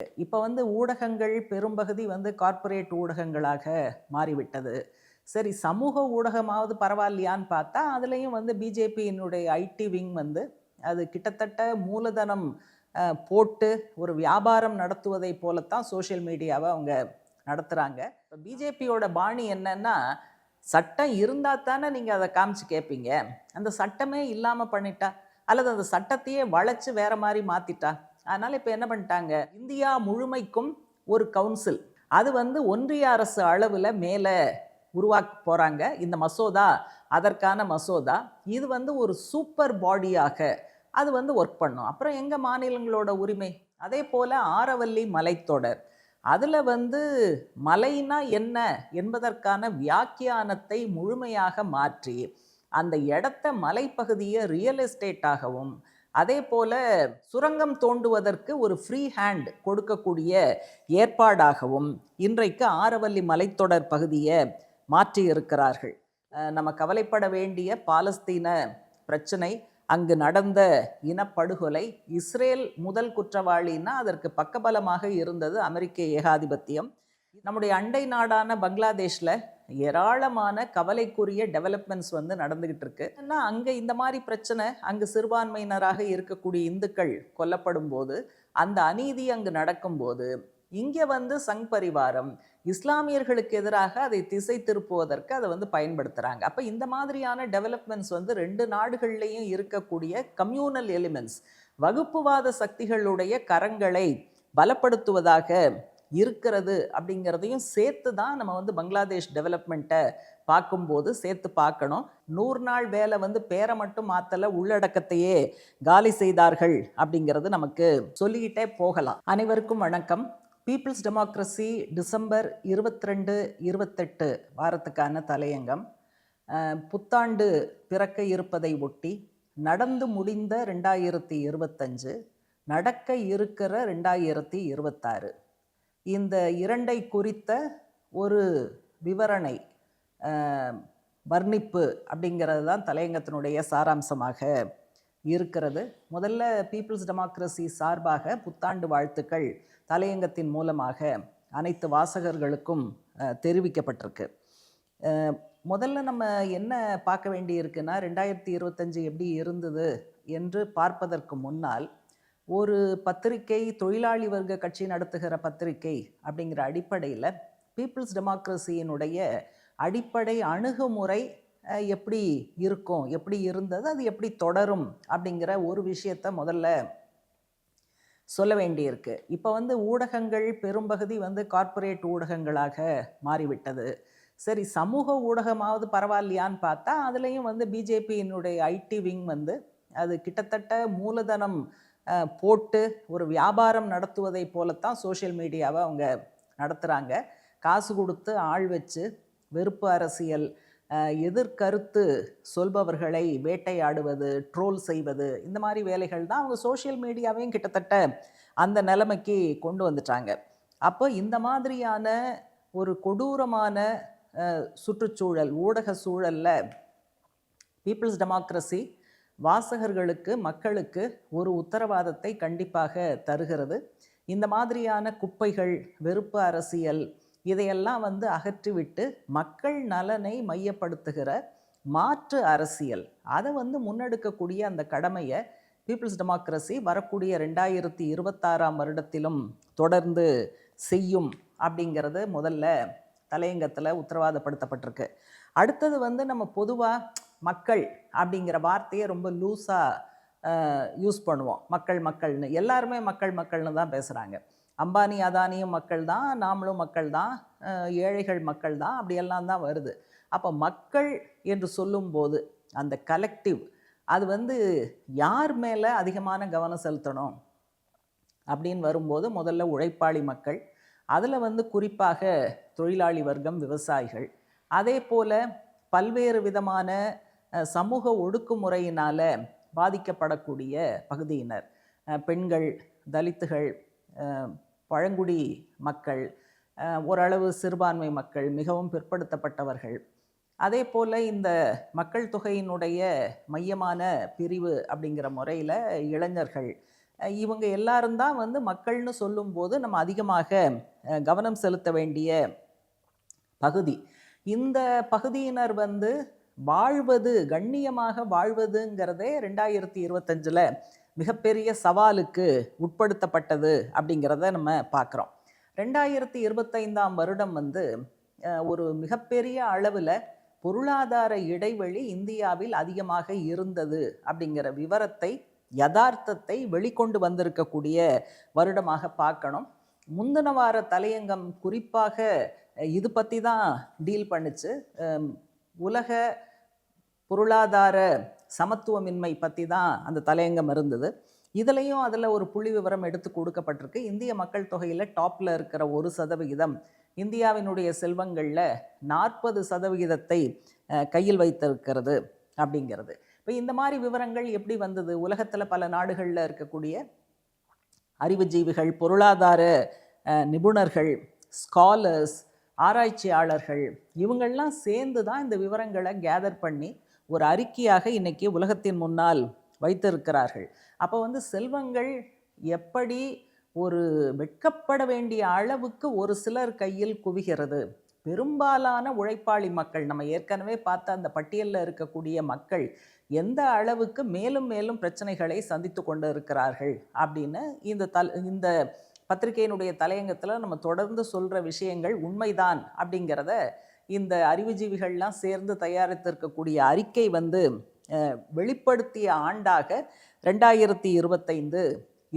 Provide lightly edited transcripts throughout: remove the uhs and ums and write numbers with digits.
இப்போ ஊடகங்கள் பெரும்பகுதி கார்ப்பரேட் ஊடகங்களாக மாறிவிட்டது. சரி, சமூக ஊடகமாவது பரவாயில்லையான்னு பார்த்தா, அதுலயும் பிஜேபியினுடைய ஐடி விங் அது கிட்டத்தட்ட மூலதனம் போட்டு ஒரு வியாபாரம் நடத்துவதை போலத்தான் சோஷியல் மீடியாவ அவங்க நடத்துறாங்க. இப்ப பிஜேபியோட பாணி என்னன்னா, சட்டம் இருந்தா தானே நீங்க அத காமிச்சு கேட்பீங்க. அந்த சட்டமே இல்லாம பண்ணிட்டா, அல்லது அந்த சட்டத்தையே வளைச்சு வேற மாரி மாத்திட்டா, அதனால இப்ப என்ன பண்ணிட்டாங்க, இந்தியா முழுமைக்கும் ஒரு கவுன்சில். அது ஒன்றிய அரசு அளவுல மேல உருவாக்க போறாங்க. இந்த மசோதா அதற்கான மசோதா. இது ஒரு சூப்பர் பாடியாக அது ஒர்க் பண்ணும். அப்புறம் எங்க மாநிலங்களோட உரிமை? அதே போல ஆரவல்லி மலைத்தொடர். அதுல மலைனா என்ன என்பதற்கான வியாக்கியானத்தை முழுமையாக மாற்றி, அந்த இடத்த மலைப்பகுதியை ரியல் எஸ்டேட்டாகவும், அதே போல சுரங்கம் தோண்டுவதற்கு ஒரு ஃப்ரீ ஹேண்ட் கொடுக்கக்கூடிய ஏற்பாடாகவும் இன்றைக்கு ஆரவல்லி மலைத்தொடர் பகுதியை மாற்றி இருக்கிறார்கள். நம்ம கவலைப்பட வேண்டிய பாலஸ்தீன பிரச்சனை, அங்கு நடந்த இனப்படுகொலை, இஸ்ரேல் முதல் குற்றவாளின்னா அதற்கு பக்கபலமாக இருந்தது அமெரிக்க ஏகாதிபத்தியம். நம்முடைய அண்டை நாடான பங்களாதேஷ்ல ஏராளமான கவலைக்குரிய டெவலப்மெண்ட்ஸ் நடந்துகிட்டு இருக்கு. ஏன்னா அங்க இந்த மாதிரி பிரச்சனை, அங்கு சிறுபான்மையினராக இருக்கக்கூடிய இந்துக்கள் கொல்லப்படும் போது, அந்த அநீதி அங்கு நடக்கும்போது, இங்க சங் பரிவாரம் இஸ்லாமியர்களுக்கு எதிராக அதை திசை திருப்புவதற்கு அதை பயன்படுத்துறாங்க. அப்ப இந்த மாதிரியான டெவலப்மெண்ட்ஸ் ரெண்டு நாடுகள்லையும் இருக்கக்கூடிய கம்யூனல் எலிமெண்ட்ஸ், வகுப்புவாத சக்திகளுடைய கரங்களை பலப்படுத்துவதாக இருக்கிறது அப்படிங்கிறதையும் சேர்த்து தான் நம்ம பங்களாதேஷ் டெவலப்மெண்ட்டை பார்க்கும்போது சேர்த்து பார்க்கணும். 100 நாள் வேலை பேரை மட்டும் மாத்தல, உள்ளடக்கத்தையே காலி செய்தார்கள் அப்படிங்கிறது நமக்கு சொல்லிக்கிட்டே போகலாம். அனைவருக்கும் வணக்கம். பீப்புள்ஸ் டெமோக்ரஸி டிசம்பர் 22, 28 வாரத்துக்கான தலையங்கம். புத்தாண்டு பிறக்க இருப்பதை ஒட்டி நடந்து முடிந்த 2025, நடக்க இருக்கிற 2026, இந்த இரண்டை குறித்த ஒரு விவரணை, வர்ணிப்பு அப்படிங்கிறது தான் தலையங்கத்தினுடைய சாராம்சமாக இருக்கிறது. முதல்ல பீப்புள்ஸ் டெமோக்ரஸி சார்பாக புத்தாண்டு வாழ்த்துக்கள் தலையங்கத்தின் மூலமாக அனைத்து வாசகர்களுக்கும் தெரிவிக்கப்பட்டிருக்கு. முதல்ல நம்ம என்ன பார்க்க வேண்டி இருக்குன்னா, 2025 எப்படி இருந்தது என்று பார்ப்பதற்கு முன்னால், ஒரு பத்திரிகை, தொழிலாளி வர்க்க கட்சி நடத்துகிற பத்திரிகை அப்படிங்கிற அடிப்படையில் பீப்புள்ஸ் டெமோக்ரஸியினுடைய அடிப்படை அணுகுமுறை எப்படி இருக்கும், எப்படி இருந்தது, அது எப்படி தொடரும் அப்படிங்கிற ஒரு விஷயத்தை முதல்ல சொல்ல வேண்டியிருக்கு. இப்போ ஊடகங்கள் பெரும்பகுதி கார்ப்பரேட் ஊடகங்களாக மாறிவிட்டது. சரி, சமூக ஊடகமாவது பரவாயில்லையான்னு பார்த்தா, அதுலேயும் பிஜேபியினுடைய ஐடி விங் அது கிட்டத்தட்ட மூலதனம் போட்டு ஒரு வியாபாரம் நடத்துவதை போலத்தான் சோஷியல் மீடியாவை அவங்க நடத்துகிறாங்க. காசு கொடுத்து ஆள் வச்சு வெறுப்பு அரசியல், எதிர்கருத்து சொல்பவர்களை வேட்டையாடுவது, ட்ரோல் செய்வது, இந்த மாதிரி வேலைகள் தான் அவங்க சோஷியல் மீடியாவையும் கிட்டத்தட்ட அந்த நிலைமைக்கு கொண்டு வந்துட்டாங்க. அப்போ இந்த மாதிரியான ஒரு கொடூரமான சுற்றுச்சூழல், ஊடக சூழல்ல பீப்புள்ஸ் டெமோக்ரஸி வாசகர்களுக்கு, மக்களுக்கு ஒரு உத்தரவாதத்தை கண்டிப்பாக தருகிறது. இந்த மாதிரியான குப்பைகள், வெறுப்பு அரசியல், இதையெல்லாம் அகற்றிவிட்டு மக்கள் நலனை மையப்படுத்துகிற மாற்று அரசியல், அதை முன்னெடுக்கக்கூடிய அந்த கடமையை பீப்புள்ஸ் டெமோக்ரஸி வரக்கூடிய 2026ஆம் வருடத்திலும் தொடர்ந்து செய்யும் அப்படிங்கிறது முதல்ல தலையங்கத்தில் உத்தரவாதப்படுத்தப்பட்டிருக்கு. அடுத்தது நம்ம பொதுவாக மக்கள் அப்படிங்கிற வார்த்தையை ரொம்ப லூஸாக யூஸ் பண்ணுவோம். மக்கள் மக்கள்னு, எல்லாருமே மக்கள் மக்கள்னு தான் பேசுகிறாங்க. அம்பானி அதானியும் மக்கள் தான், நாமளும் மக்கள் தான், ஏழைகள் மக்கள் தான், அப்படியெல்லாம் தான் வருது. அப்போ மக்கள் என்று சொல்லும்போது அந்த கலெக்டிவ், அது யார் மேலே அதிகமான கவனம் செலுத்தணும் அப்படின்னு வரும்போது முதல்ல உழைப்பாளி மக்கள், அதில் குறிப்பாக தொழிலாளி வர்க்கம், விவசாயிகள், அதே போல் பல்வேறு விதமான சமூக ஒடுக்குமுறையினால் பாதிக்கப்படக்கூடிய பகுதியினர், பெண்கள், தலித்துகள், பழங்குடி மக்கள், ஓரளவு சிறுபான்மை மக்கள், மிகவும் பிற்படுத்தப்பட்டவர்கள், அதே போல் இந்த மக்கள் தொகையினுடைய மையமான பிரிவு அப்படிங்கிற முறையில் இளைஞர்கள், இவங்க எல்லாரும் தான் வந்து மக்கள்னு சொல்லும்போது நம்ம அதிகமாக கவனம் செலுத்த வேண்டிய பகுதி. இந்த பகுதியினர் வந்து வாழ்வது, கண்ணியமாக வாழ்வதுங்கிறதே 2025ல் மிகப்பெரிய சவாலுக்கு உட்படுத்தப்பட்டது அப்படிங்கிறத நம்ம பார்க்குறோம். 2025ஆம் வருடம் வந்து ஒரு மிகப்பெரிய அளவில் பொருளாதார இடைவெளி இந்தியாவில் அதிகமாக இருந்தது அப்படிங்கிற விவரத்தை, யதார்த்தத்தை வெளிக்கொண்டு வந்திருக்கக்கூடிய வருடமாக பார்க்கணும். முந்தின வார தலையங்கம் குறிப்பாக இது பற்றி தான் டீல் பண்ணுச்சு. உலக பொருளாதார சமத்துவமின்மை பற்றி தான் அந்த தலையங்கம் இருந்தது. இதுலேயும் அதில் ஒரு புள்ளி விவரம் எடுத்து கொடுக்கப்பட்டிருக்கு. இந்திய மக்கள் தொகையில் டாப்பில் இருக்கிற 1% இந்தியாவினுடைய செல்வங்களில் 40% கையில் வைத்திருக்கிறது அப்படிங்கிறது. இப்போ இந்த மாதிரி விவரங்கள் எப்படி வந்தது? உலகத்தில் பல நாடுகளில் இருக்கக்கூடிய அறிவுஜீவிகள், பொருளாதார நிபுணர்கள், ஸ்காலர்ஸ், ஆராய்ச்சியாளர்கள் இவங்கள்லாம் சேர்ந்து தான் இந்த விவரங்களை கேதர் பண்ணி ஒரு அறிக்கையாக இன்னைக்கு உலகத்தின் முன்னால் வைத்திருக்கிறார்கள். அப்போ வந்து செல்வங்கள் எப்படி ஒரு வெட்கப்பட வேண்டிய அளவுக்கு ஒரு சிலர் கையில் குவிகிறது. பெரும்பாலான உழைப்பாளி மக்கள், நம்ம ஏற்கனவே பார்த்த அந்த பட்டியலில் இருக்கக்கூடிய மக்கள் எந்த அளவுக்கு மேலும் மேலும் பிரச்சனைகளை சந்தித்து கொண்டு இருக்கிறார்கள் அப்படின்னு இந்த பத்திரிகையினுடைய தலையங்கத்தில் நம்ம தொடர்ந்து சொல்கிற விஷயங்கள் உண்மைதான் அப்படிங்கிறத இந்த அறிவுஜீவிகள்லாம் சேர்ந்து தயாரித்திருக்கக்கூடிய அறிக்கை வந்து வெளிப்படுத்திய ஆண்டாக 2025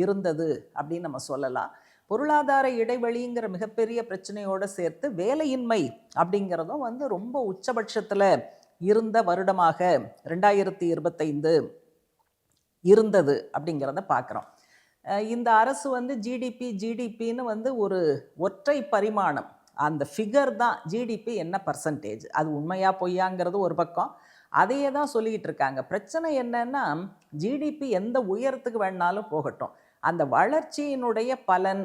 இருந்தது அப்படின்னு நம்ம சொல்லலாம். பொருளாதார இடைவெளிங்கிற மிகப்பெரிய பிரச்சனையோடு சேர்த்து வேலையின்மை அப்படிங்கிறதும் வந்து ரொம்ப உச்சபட்சத்தில் இருந்த வருடமாக 2025 இருந்தது அப்படிங்கிறத பார்க்குறோம். இந்த அரசு வந்து ஜிடிபின்னு வந்து ஒரு ஒற்றை பரிமாணம், அந்த ஃபிகர் தான் ஜிடிபி என்ன பர்சன்டேஜ், அது உண்மையா பொய்யாங்கிறது ஒரு பக்கம், அதையே தான் சொல்லிக்கிட்டு இருக்காங்க. பிரச்சனை என்னன்னா ஜிடிபி எந்த உயரத்துக்கு வேணாலும் போகட்டும், அந்த வளர்ச்சியினுடைய பலன்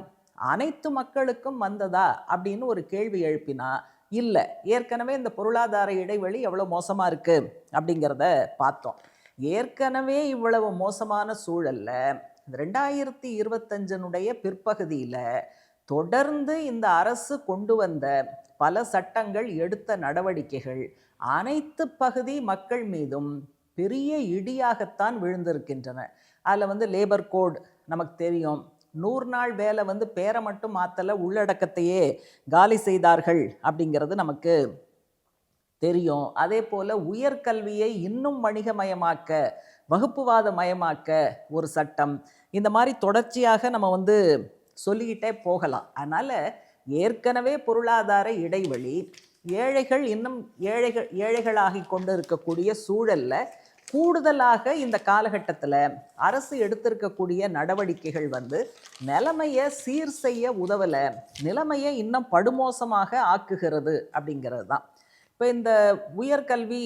அனைத்து மக்களுக்கும் வந்ததா அப்படின்னு ஒரு கேள்வி எழுப்பினா இல்லை. ஏற்கனவே இந்த பொருளாதார இடைவெளி எவ்வளோ மோசமாக இருக்குது அப்படிங்கிறத பார்த்தோம். ஏற்கனவே இவ்வளவு மோசமான சூழல்ல 2025 பிற்பகுதியில் தொடர்ந்து இந்த அரசு கொண்டு வந்த பல சட்டங்கள், எடுத்த நடவடிக்கைகள் அனைத்து பகுதி மக்கள் மீதும் பெரிய இடியாகத்தான் விழுந்திருக்கின்றன. அதில் வந்து லேபர் கோட் நமக்கு தெரியும். 100 நாள் வேலை வந்து பேரை மட்டும் மாற்றலை, உள்ளடக்கத்தையே காலி செய்தார்கள் அப்படிங்கிறது நமக்கு தெரியும். அதே போல் உயர்கல்வியை இன்னும் வணிகமயமாக்க, வகுப்புவாத மயமாக்க ஒரு சட்டம், இந்த மாதிரி தொடர்ச்சியாக நம்ம வந்து சொல்லிக்கிட்டே போகலாம். அதனால் ஏற்கனவே பொருளாதார இடைவெளி, ஏழைகள் இன்னும் ஏழைகளாகி கொண்டு இருக்கக்கூடிய சூழலில் கூடுதலாக இந்த காலகட்டத்தில் அரசு எடுத்திருக்கக்கூடிய நடவடிக்கைகள் வந்து நிலைமையை சீர் செய்ய உதவலை, நிலைமையை இன்னும் படுமோசமாக ஆக்குகிறது அப்படிங்கிறது தான். இப்போ இந்த உயர்கல்வி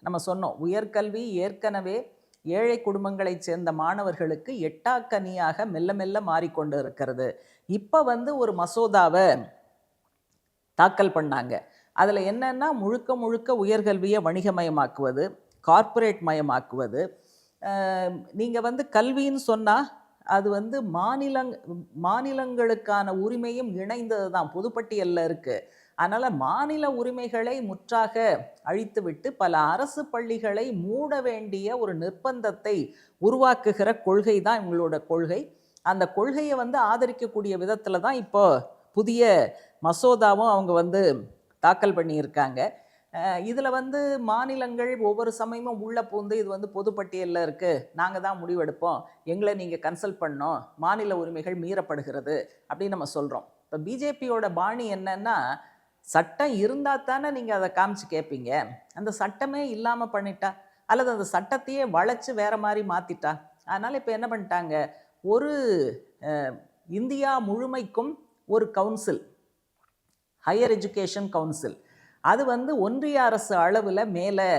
நம்ம சொன்னோம், உயர்கல்வி ஏற்கனவே ஏழை குடும்பங்களைச் சேர்ந்த மாணவர்களுக்கு எட்டாக்கனியாக மெல்ல மெல்ல மாறிக்கொண்டு இருக்கிறது. இப்போ வந்து ஒரு மசோதாவை தாக்கல் பண்ணாங்க. அதில் என்னன்னா முழுக்க முழுக்க உயர்கல்வியை வணிகமயமாக்குவது, கார்ப்பரேட் மயமாக்குவது. நீங்கள் வந்து கல்வின்னு சொன்னால் அது வந்து மாநிலங்களுக்கான உரிமையும் இணைந்தது தான், பொதுப்பட்டியலில் இருக்குது. அதனால் மாநில உரிமைகளை முற்றாக அழித்துவிட்டு பல அரசு பள்ளிகளை மூட வேண்டிய ஒரு நிர்பந்தத்தை உருவாக்குகிற கொள்கை தான் இவங்களோட கொள்கை. அந்த கொள்கையை வந்து ஆதரிக்கக்கூடிய விதத்தில் தான் இப்போ புதிய மசோதாவும் அவங்க வந்து தாக்கல் பண்ணியிருக்காங்க. இதில் வந்து மாநிலங்கள் ஒவ்வொரு சமயமும் உள்ளே பூந்து இது வந்து பொதுப்பட்டியலில் இருக்குது, நாங்கள் தான் முடிவெடுப்போம், எங்களை நீங்கள் கன்சல்ட் பண்ணோம், மாநில உரிமைகள் மீறப்படுகிறது அப்படின்னு நம்ம சொல்கிறோம். இப்போ பிஜேபியோட பாணி என்னன்னா, சட்டம் இருந்தால் தானே நீங்கள் அதை காமிச்சு கேட்பீங்க, அந்த சட்டமே இல்லாமல் பண்ணிட்டா அல்லது அந்த சட்டத்தையே வளைச்சு வேற மாதிரி மாற்றிட்டா. அதனால் இப்போ என்ன பண்ணிட்டாங்க, ஒரு இந்தியா முழுமைக்கும் ஒரு கவுன்சில், ஹையர் எஜுகேஷன் கவுன்சில், அது வந்து ஒன்றிய அரசு அளவில் மேலே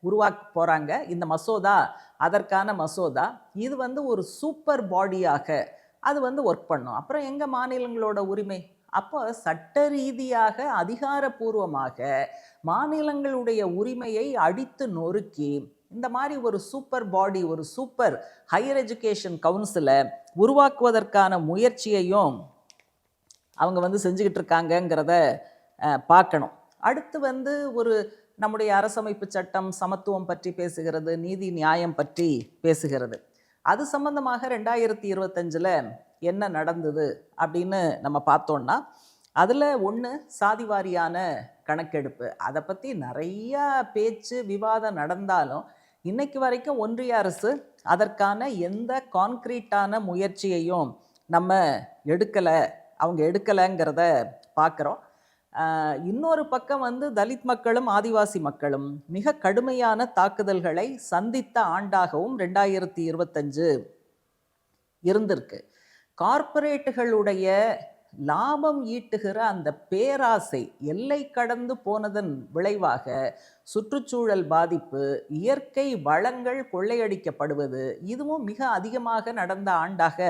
உருவாக்க போகிறாங்க. இந்த மசோதா அதற்கான மசோதா. இது வந்து ஒரு சூப்பர் பாடியாக அது வந்து ஒர்க் பண்ணும். அப்புறம் எங்கள் மாநிலங்களோட உரிமை? அப்போ சட்ட ரீதியாக அதிகாரப்பூர்வமாக மாநிலங்களுடைய உரிமையை அடித்து நொறுக்கி இந்த மாதிரி ஒரு சூப்பர் பாடி, ஒரு சூப்பர் ஹையர் எஜுகேஷன் கவுன்சிலை உருவாக்குவதற்கான முயற்சியையும் அவங்க வந்து செஞ்சுக்கிட்டு இருக்காங்கங்கிறத பார்க்கணும். அடுத்து ஒரு நம்முடைய அரசமைப்பு சட்டம் சமத்துவம் பற்றி பேசுகிறது, நீதி நியாயம் பற்றி பேசுகிறது. அது சம்பந்தமாக 2025 என்ன நடந்தது அப்படின்னு நம்ம பார்த்தோம்னா, அதில் ஒன்று சாதிவாரியான கணக்கெடுப்பு. அதை பற்றி நிறையா பேச்சு விவாதம் நடந்தாலும் இன்னைக்கு வரைக்கும் ஒன்றிய அரசு அதற்கான எந்த கான்க்ரீட்டான முயற்சியையும் நம்ம அவங்க எடுக்கலைங்கிறத பார்க்குறோம். இன்னொரு பக்கம் தலித் மக்களும் ஆதிவாசி மக்களும் மிக கடுமையான தாக்குதல்களை சந்தித்த ஆண்டாகவும் 2025 இருந்திருக்கு. கார்ப்பரேட்டுகளுடைய லாபம் ஈட்டுகிற அந்த பேராசை எல்லை கடந்து போனதன் விளைவாக சுற்றுச்சூழல் பாதிப்பு, இயற்கை வளங்கள் கொள்ளையடிக்கப்படுவது, இதுவும் மிக அதிகமாக நடந்த ஆண்டாக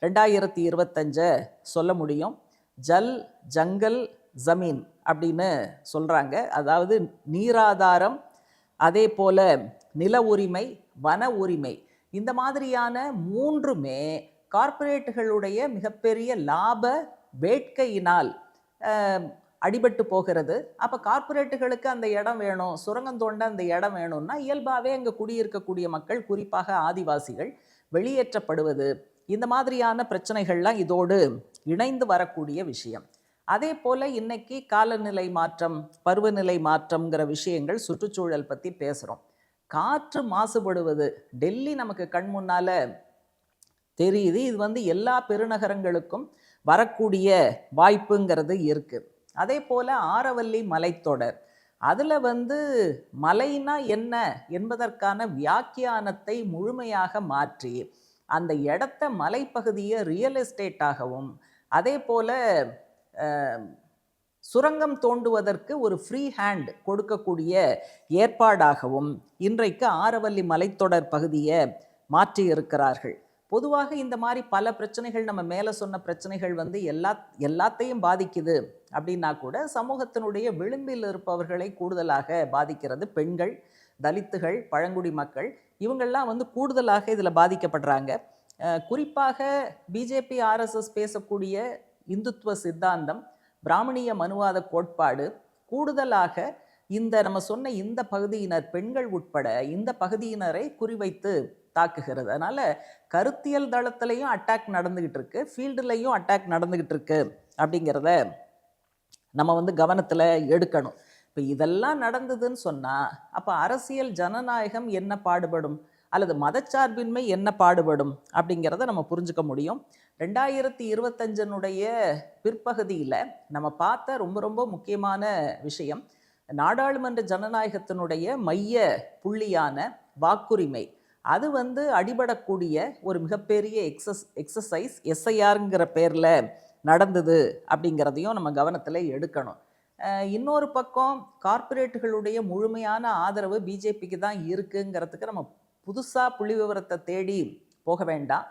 2025 சொல்ல முடியும். ஜல், ஜங்கல், ஜமீன் அப்படின்னு சொல்கிறாங்க. அதாவது நீராதாரம், அதே போல் நில உரிமை, வன உரிமை, இந்த மாதிரியான மூன்றுமே கார்ப்பரேட்டுகளுடைய மிகப்பெரிய லாப வேட்கையினால் அடிபட்டு போகிறது. அப்போ கார்ப்பரேட்டுகளுக்கு அந்த இடம் வேணும், சுரங்கம் தோண்ட அந்த இடம் வேணும்னா இயல்பாகவே அங்கே குடியிருக்கக்கூடிய மக்கள், குறிப்பாக ஆதிவாசிகள் வெளியேற்றப்படுவது, இந்த மாதிரியான பிரச்சனைகள்லாம் இதோடு இணைந்து வரக்கூடிய விஷயம். அதே போல் இன்னைக்கு காலநிலை மாற்றம், பருவநிலை மாற்றம்ங்கிற விஷயங்கள், சுற்றுச்சூழல் பற்றி பேசுகிறோம். காற்று மாசுபடுவது டெல்லி நமக்கு கண் முன்னால் தெரியுது. இது எல்லா பெருநகரங்களுக்கும் வரக்கூடிய வாய்ப்புங்கிறது இருக்குது. அதே போல் ஆரவல்லி மலைத்தொடர், அதில் மலைனா என்ன என்பதற்கான வியாக்கியானத்தை முழுமையாக மாற்றி அந்த இடத்த மலைப்பகுதியை ரியல் எஸ்டேட்டாகவும், அதே போல் சுரங்கம் தோண்டுவதற்கு ஒரு ஃப்ரீ ஹேண்ட் கொடுக்கக்கூடிய ஏற்பாடாகவும் இன்றைக்கு ஆரவல்லி மலைத்தொடர் பகுதியை மாற்றி இருக்கிறார்கள். பொதுவாக இந்த மாதிரி பல பிரச்சனைகள், நம்ம மேலே சொன்ன பிரச்சனைகள் எல்லாத்தையும் பாதிக்குது அப்படின்னா கூட சமூகத்தினுடைய விளிம்பில் இருப்பவர்களை கூடுதலாக பாதிக்கிறது. பெண்கள், தலித்துகள், பழங்குடி மக்கள், இவங்கள்லாம் கூடுதலாக இதில் பாதிக்கப்படுறாங்க. குறிப்பாக பிஜேபி ஆர்எஸ்எஸ் பேசக்கூடிய இந்துத்துவ சித்தாந்தம், பிராமணிய மனுவாத கோட்பாடு கூடுதலாக நம்ம சொன்ன இந்த பகுதியினர், பெண்கள் உட்பட இந்த பகுதியினரை குறிவைத்து தாக்குகிறது. அதனால கருத்தியல் தளத்திலையும் அட்டாக் நடந்துகிட்டு இருக்கு, ஃபீல்டுலையும் அட்டாக் நடந்துகிட்டு இருக்கு அப்படிங்கிறத நம்ம கவனத்தில் எடுக்கணும். இப்போ இதெல்லாம் நடந்ததுன்னு சொன்னால் அப்போ அரசியல் ஜனநாயகம் என்ன பாடுபடும், அல்லது மதச்சார்பின்மை என்ன பாடுபடும் அப்படிங்கிறத நம்ம புரிஞ்சுக்க முடியும். 2025 பிற்பகுதியில் நம்ம பார்த்த ரொம்ப ரொம்ப முக்கியமான விஷயம், நாடாளுமன்ற ஜனநாயகத்தினுடைய மைய புள்ளியான வாக்குரிமை, அது அடிபடக்கூடிய ஒரு மிகப்பெரிய எக்ஸசைஸ் எஸ்ஐஆருங்கிற பேரில் நடந்தது அப்படிங்கிறதையும் நம்ம கவனத்தில் எடுக்கணும். இன்னொரு பக்கம் கார்ப்பரேட்டுகளுடைய முழுமையான ஆதரவு பிஜேபிக்கு தான் இருக்குங்கிறதுக்கு நம்ம புதுசாக புள்ளி விவரத்தை தேடி போக வேண்டாம்.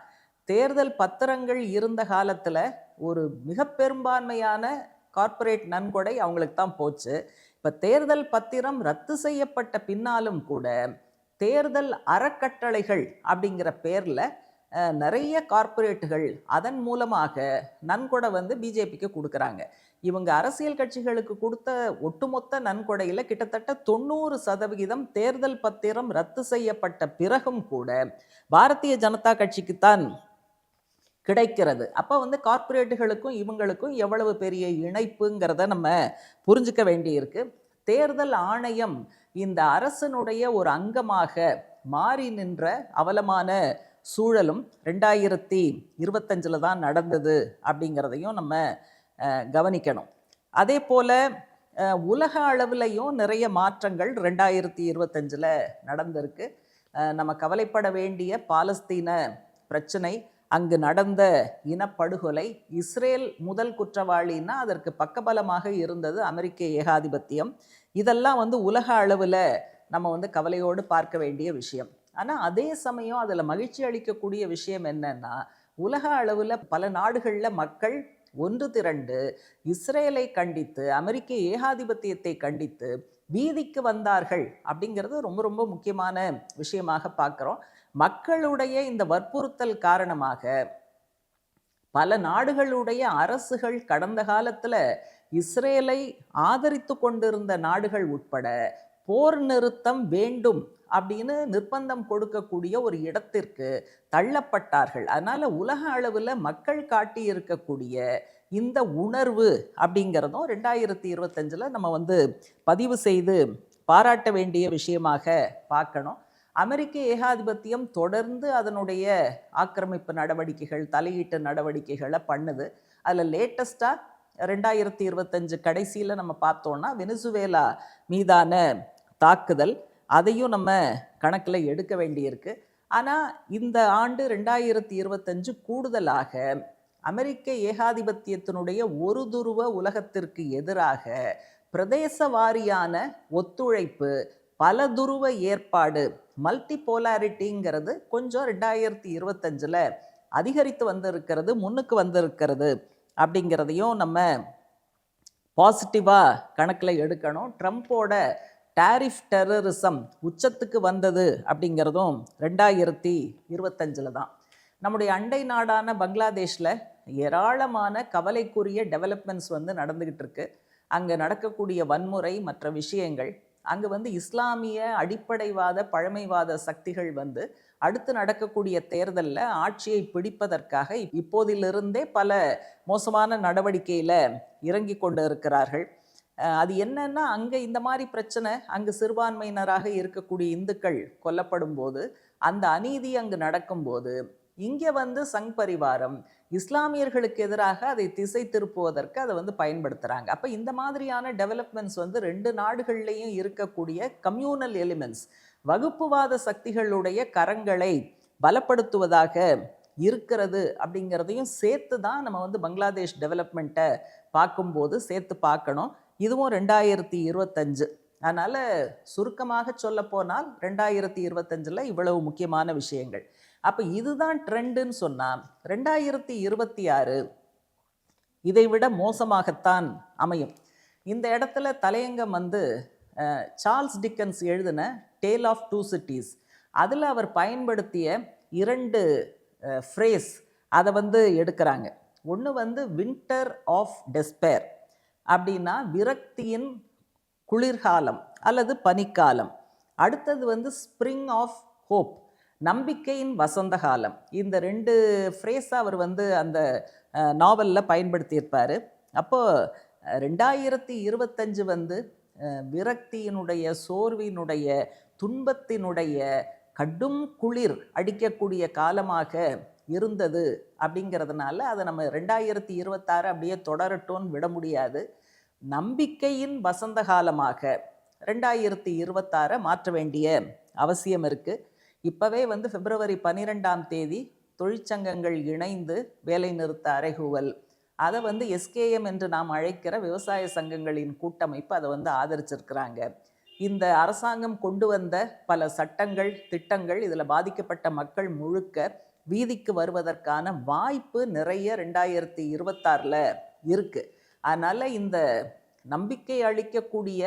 தேர்தல் பத்திரங்கள் இருந்த காலத்தில் ஒரு மிக பெரும்பான்மையான கார்ப்பரேட் நன்கொடை அவங்களுக்கு தான் போச்சு. இப்போ தேர்தல் பத்திரம் ரத்து செய்யப்பட்ட பின்னாலும் கூட தேர்தல் அறக்கட்டளைகள் அப்படிங்கிற பேரில் நிறைய கார்ப்பரேட்டுகள் அதன் மூலமாக நன்கொடை பிஜேபிக்கு கொடுக்குறாங்க. இவங்க அரசியல் கட்சிகளுக்கு கொடுத்த ஒட்டுமொத்த நன்கொடையில் கிட்டத்தட்ட 90% தேர்தல் பத்திரம் ரத்து செய்யப்பட்ட பிறகும் கூட பாரதிய ஜனதா கட்சிக்குத்தான் கிடைக்கிறது. அப்போ கார்ப்பரேட்டுகளுக்கும் இவங்களுக்கும் எவ்வளவு பெரிய இணைப்புங்கிறத நம்ம புரிஞ்சுக்க வேண்டியிருக்கு. தேர்தல் ஆணையம் இந்த அரசனுடைய ஒரு அங்கமாக மாறி நின்ற அவலமான சூழலும் 2025 தான் நடந்தது அப்படிங்கிறதையும் நம்ம கவனிக்கணும். அதே போல் உலக அளவுலையும் நிறைய மாற்றங்கள் 2025 நடந்திருக்கு. நம்ம கவலைப்பட வேண்டிய பாலஸ்தீன பிரச்சனை, அங்கு நடந்த இனப்படுகொலை, இஸ்ரேல் முதல் குற்றவாளின்னா அதற்கு பக்கபலமாக இருந்தது அமெரிக்க ஏகாதிபத்தியம், இதெல்லாம் உலக அளவில் நம்ம கவலையோடு பார்க்க வேண்டிய விஷயம். ஆனால் அதே சமயம் அதில் மகிழ்ச்சி அளிக்கக்கூடிய விஷயம் என்னன்னா, உலக அளவில் பல நாடுகளில் மக்கள் ஒன்று திரண்டு இஸ்ரேலை கண்டித்து, அமெரிக்க ஏகாதிபத்தியத்தை கண்டித்து வீதிக்கு வந்தார்கள் அப்படிங்கிறது ரொம்ப ரொம்ப முக்கியமான விஷயமாக பார்க்குறோம். மக்களுடைய இந்த வற்புறுத்தல் காரணமாக பல நாடுகளுடைய அரசுகள் கடந்த காலத்துல இஸ்ரேலை ஆதரித்து கொண்டிருந்த நாடுகள் உட்பட போர் நிறுத்தம் வேண்டும் அப்படின்னு நிர்பந்தம் கொடுக்கக்கூடிய ஒரு இடத்திற்கு தள்ளப்பட்டார்கள். அதனால உலக அளவில் மக்கள் காட்டி இருக்கக்கூடிய இந்த உணர்வு அப்படிங்கிறதும் 2025 நம்ம பதிவு செய்து பாராட்ட வேண்டிய விஷயமாக பார்க்கணும். அமெரிக்க ஏகாதிபத்தியம் தொடர்ந்து அதனுடைய ஆக்கிரமிப்பு நடவடிக்கைகள், தலையீட்டு நடவடிக்கைகளை பண்ணுது. அதில் லேட்டஸ்டாக 2025 கடைசியில் நம்ம பார்த்தோம்னா வெனிசுவேலா மீதான தாக்குதல், அதையும் நம்ம கணக்கில் எடுக்க வேண்டியிருக்கு. ஆனால் இந்த ஆண்டு 2025 கூடுதலாக அமெரிக்க ஏகாதிபத்தியத்தினுடைய ஒரு துருவ உலகத்திற்கு எதிராக பிரதேச வாரியான ஒத்துழைப்பு, பல துருவ ஏற்பாடு, மல்டி போலாரிட்டிங்கிறது கொஞ்சம் 2025 அதிகரித்து வந்திருக்கிறது, முன்னுக்கு வந்திருக்கிறது அப்படிங்கிறதையும் நம்ம பாசிட்டிவாக கணக்கில் எடுக்கணும். ட்ரம்ப்போட டாரிஃப் டெரரிசம் உச்சத்துக்கு வந்தது அப்படிங்கிறதும் 2025 தான். நம்முடைய அண்டை நாடான பங்களாதேஷில் ஏராளமான கவலைக்குரிய டெவலப்மெண்ட்ஸ் நடந்துக்கிட்டு இருக்கு. அங்கே நடக்கக்கூடிய வன்முறை மற்ற விஷயங்கள், அங்கே இஸ்லாமிய அடிப்படைவாத பழமைவாத சக்திகள் அடுத்து நடக்கக்கூடிய தேர்தலில் ஆட்சியை பிடிப்பதற்காக இப்போதிலிருந்தே பல மோசமான நடவடிக்கையில் இறங்கி கொண்டு இருக்கிறார்கள். அது என்னன்னா, அங்கே இந்த மாதிரி பிரச்சனை, அங்கு சிறுபான்மையினராக இருக்கக்கூடிய இந்துக்கள் கொல்லப்படும் போது, அந்த அநீதி அங்கு நடக்கும்போது இங்கே சங் பரிவாரம் இஸ்லாமியர்களுக்கு எதிராக அதை திசை திருப்புவதற்கு அதை பயன்படுத்துகிறாங்க. அப்போ இந்த மாதிரியான டெவலப்மெண்ட்ஸ் ரெண்டு நாடுகள்லையும் இருக்கக்கூடிய கம்யூனல் எலிமெண்ட்ஸ், வகுப்புவாத சக்திகளுடைய கரங்களை பலப்படுத்துவதாக இருக்கிறது அப்படிங்கிறதையும் சேர்த்து தான் நம்ம பங்களாதேஷ் டெவலப்மெண்ட்டை பார்க்கும்போது சேர்த்து பார்க்கணும். இதுவும் 2025. அதனால் சுருக்கமாக சொல்ல போனால் 2025 இவ்வளவு முக்கியமான விஷயங்கள். அப்போ இதுதான் ட்ரெண்டுன்னு சொன்னால் 2026 இதை விட மோசமாகத்தான் அமையும். இந்த இடத்துல தலையங்கம் சார்ல்ஸ் டிக்கன்ஸ் எழுதின டேல் ஆஃப் டூ சிட்டிஸ், அதில் அவர் பயன்படுத்திய 2 ஃப்ரேஸ் அதை எடுக்கிறாங்க. ஒன்று வின்டர் ஆஃப் டெஸ்பேர் அப்படின்னா விரக்தியின் குளிர்காலம் அல்லது பனிக்காலம். அடுத்தது ஸ்ப்ரிங் ஆஃப் ஹோப், நம்பிக்கையின் வசந்த காலம். இந்த 2 ஃப்ரேஸை அவர் அந்த நாவலில் பயன்படுத்தியிருப்பார். அப்போது 2025 விரக்தியினுடைய, சோர்வினுடைய, துன்பத்தினுடைய கடும் குளிர் அடிக்கக்கூடிய காலமாக இருந்தது அப்படிங்கிறதுனால அதை நம்ம 2026 அப்படியே தொடரட்டும்னு விட முடியாது. நம்பிக்கையின் வசந்த காலமாக 2026 மாற்ற வேண்டிய அவசியம் இருக்குது. இப்போவே பிப்ரவரி 12 தொழிற்சங்கங்கள் இணைந்து வேலை நிறுத்த அறைகூவல், அதை எஸ்கேஎம் என்று நாம் அழைக்கிற விவசாய சங்கங்களின் கூட்டமைப்பு அதை ஆதரிச்சிருக்கிறாங்க. இந்த அரசாங்கம் கொண்டு வந்த பல சட்டங்கள், திட்டங்கள், இதில் பாதிக்கப்பட்ட மக்கள் முழுக்க வீதிக்கு வருவதற்கான வாய்ப்பு நிறைய 2026 இருக்குது. அதனால் இந்த நம்பிக்கை அளிக்கக்கூடிய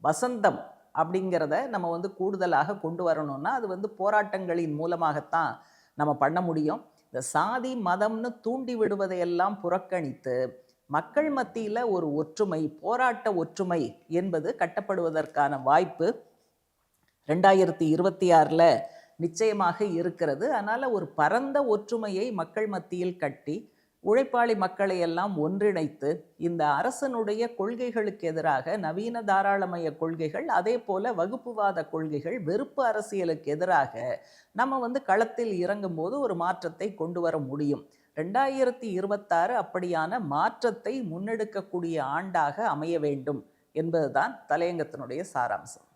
வசந்தம் அப்படிங்கிறத நம்ம கூடுதலாக கொண்டு வரணும்னா அது போராட்டங்களின் மூலமாகத்தான் நம்ம பண்ண முடியும். இந்த சாதி மதம்னு தூண்டி விடுவதையெல்லாம் புறக்கணித்து மக்கள் மத்தியில் ஒரு ஒற்றுமை, போராட்ட ஒற்றுமை என்பது கட்டப்படுவதற்கான வாய்ப்பு 2026 நிச்சயமாக இருக்கிறது. அதனால் ஒரு பரந்த ஒற்றுமையை மக்கள் மத்தியில் கட்டி உழைப்பாளி மக்களை எல்லாம் ஒன்றிணைத்து இந்த அரசனுடைய கொள்கைகளுக்கு எதிராக நவீன தாராளமய கொள்கைகள், அதே போல வகுப்புவாத கொள்கைகள், வெறுப்பு அரசியலுக்கு எதிராக நம்ம களத்தில் இறங்கும் போது ஒரு மாற்றத்தை கொண்டு வர முடியும். 2026 அப்படியான மாற்றத்தை முன்னெடுக்கக்கூடிய ஆண்டாக அமைய வேண்டும் என்பதுதான் தலையங்கத்தினுடைய சாராம்சம்.